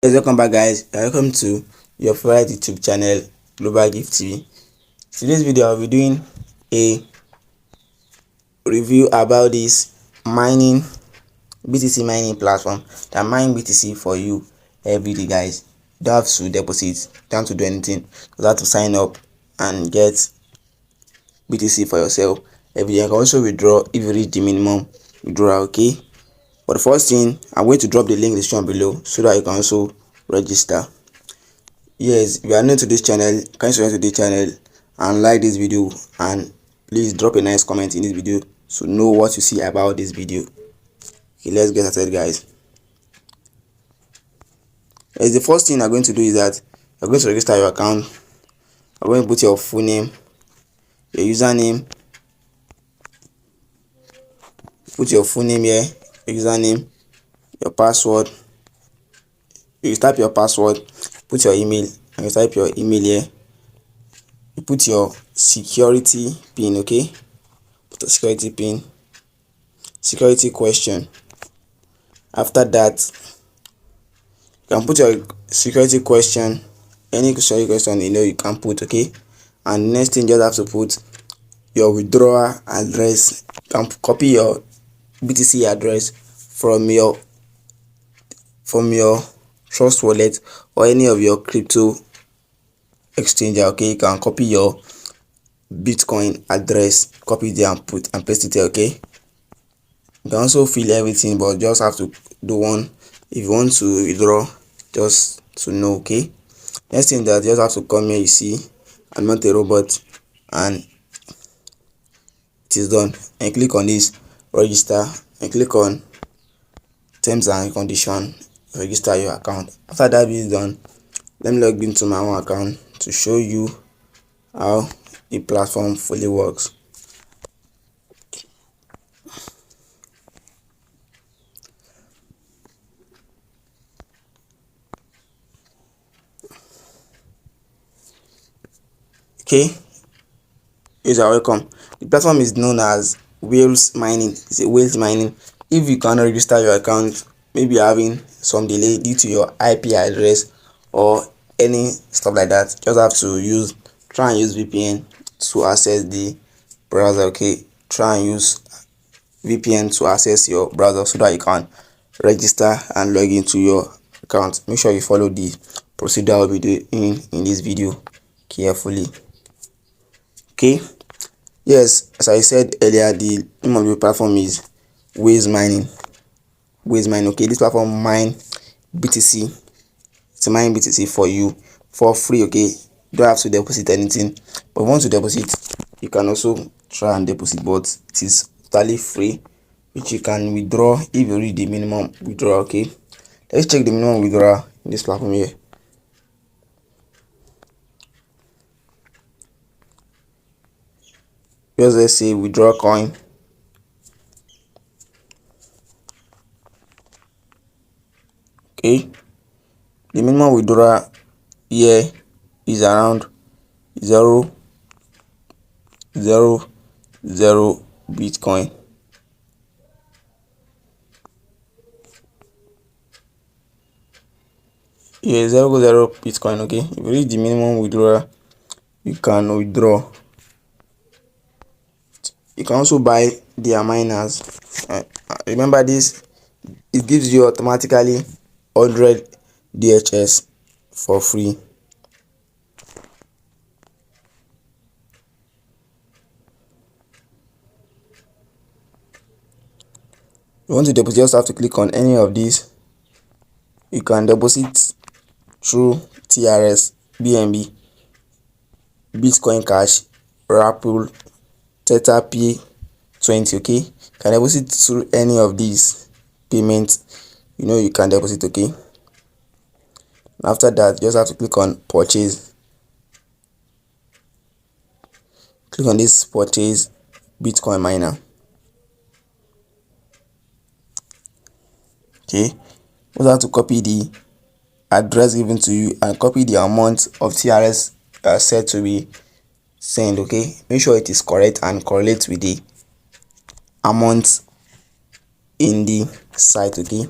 Welcome back, guys. Welcome to your favorite YouTube channel, Global Gift TV. Today's video I'll be doing a review about this mining BTC mining platform that mine BTC for you every day, guys. You don't have to deposit, don't have to do anything. You have to sign up and get BTC for yourself every day. You can also withdraw if you reach the minimum withdrawal, okay? But the first thing, I'm going to drop the link in the description below so that you can also register. Yes, if you are new to this channel, can you subscribe to this channel and like this video, and please drop a nice comment in this video to know what you see about this video. Okay, let's get started, guys. Yes, the first thing I'm going to do is that you're going to register your account. I'm going to put your full name, your username, put your full name here, your username, your password. You type your password, put your email, and you type your email here. You put your security pin, okay? Put a security pin, security question. After that, you can put your security question, any security question you can put, okay? And next thing, you just have to put your withdrawal address. You can copy your BTC address from your Trust wallet or any of your crypto exchange, okay? You can copy your Bitcoin address, copy there and put and paste it here, okay? You can also fill everything, but just have to do one if you want to withdraw, just to know, okay? Next thing, that you just have to come here. You see, I'm not a robot, and it is done. And click on this register and click on terms and conditions, register your account. After that is done, let me log into my own account to show you how the platform fully works. Okay, you are welcome. The platform is known as whales mining. It's a whales mining. If you cannot register your account, maybe you're having some delay due to your IP address or any stuff like that, just have to try and use VPN to access the browser, okay? Try and use VPN to access your browser so that you can register and log into your account. Make sure you follow the procedure I'll be doing in this video carefully. Okay, yes, as I said earlier, the name of the platform is whales mining. Okay, this platform mine BTC. It's mine BTC for you for free, okay? You don't have to deposit anything, but if you want to deposit, you can also try and deposit, but it is totally free, which you can withdraw if you reach the minimum withdrawal, okay? Let's check the minimum withdrawal in this platform here. Just let's say withdraw coin. Okay, the minimum withdrawal here is around 0.00 Bitcoin. Yeah, 0.00 Bitcoin, okay? If you reach the minimum withdrawal, you can withdraw. You can also buy their miners. Remember this, it gives you automatically 100 DHS for free. You want to deposit, you just have to click on any of these. You can deposit through TRS, BNB, Bitcoin Cash, Ripple, Theta P20, okay? You can deposit through any of these payments, you can deposit, okay? After that, you just have to click on purchase. Click on this purchase Bitcoin miner. Okay, you have to copy the address given to you and copy the amount of TRS set to be sent, okay? Make sure it is correct and correlates with the amount in the site, okay?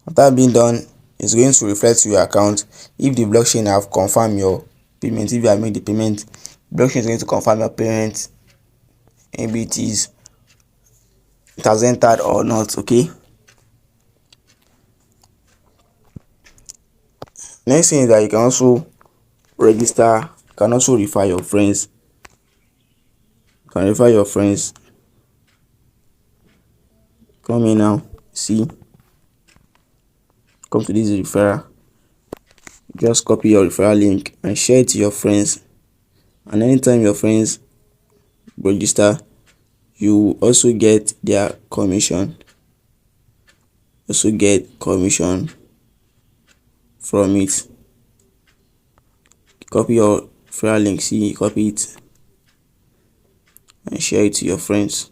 After being done, it's going to reflect to your account. If the blockchain have confirmed your payment, if you have made the payment, blockchain is going to confirm your payment, maybe it has entered or not. Okay, next thing is that you can also register, you can also refer your friends. You can refer your friends. Come here now, see, come to this referral, just copy your referral link and share it to your friends. And anytime your friends register, you also get their commission, from it. Copy your referral link, see, copy it and share it to your friends.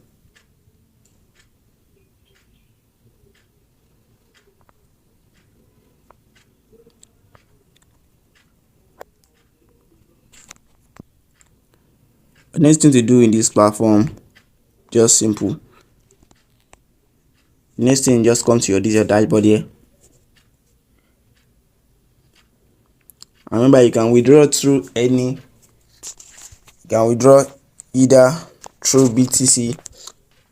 The next thing to do in this platform, just simple. Next thing, just come to your dashboard here. And remember, you can withdraw either through BTC,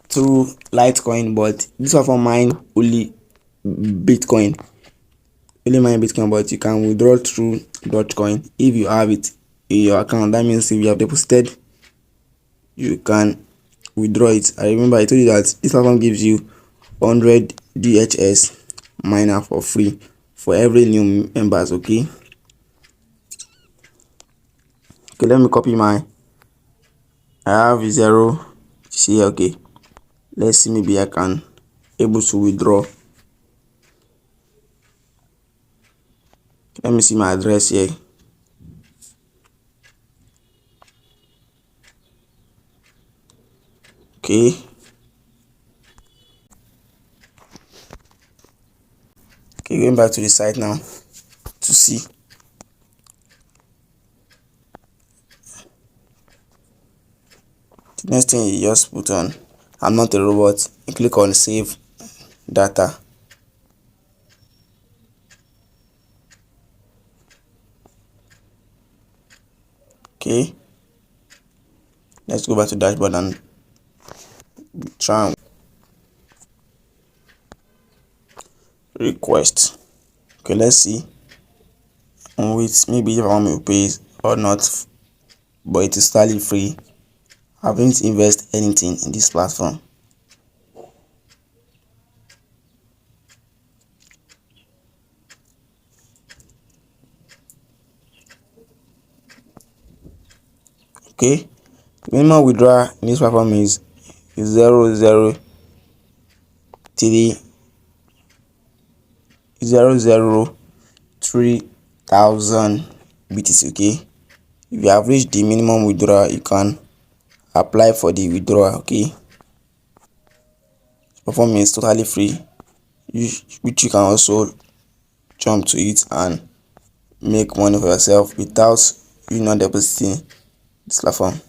through Litecoin, but this platform mine only Bitcoin. But you can withdraw through DOGE if you have it in your account. That means if you have deposited, you can withdraw it. I remember I told you that this platform gives you 100 DHS miner for free for every new members. Okay, let me copy I have 0 see. Okay, let's see, maybe I can able to withdraw. Let me see my address here. Okay, going back to the site now to see. The next thing, you just put on I'm not a robot, you click on save data. Okay, let's go back to dashboard and try and request. Okay, let's see on which maybe if I want to pay or not, but it is totally free. I haven't invest anything in this platform. Okay, minimum withdrawal in this platform is 0.003,000 BTC. Okay, if you have reached the minimum withdrawal, you can apply for the withdrawal. Okay, this platform is totally free, which you can also jump to it and make money for yourself without you not depositing this platform.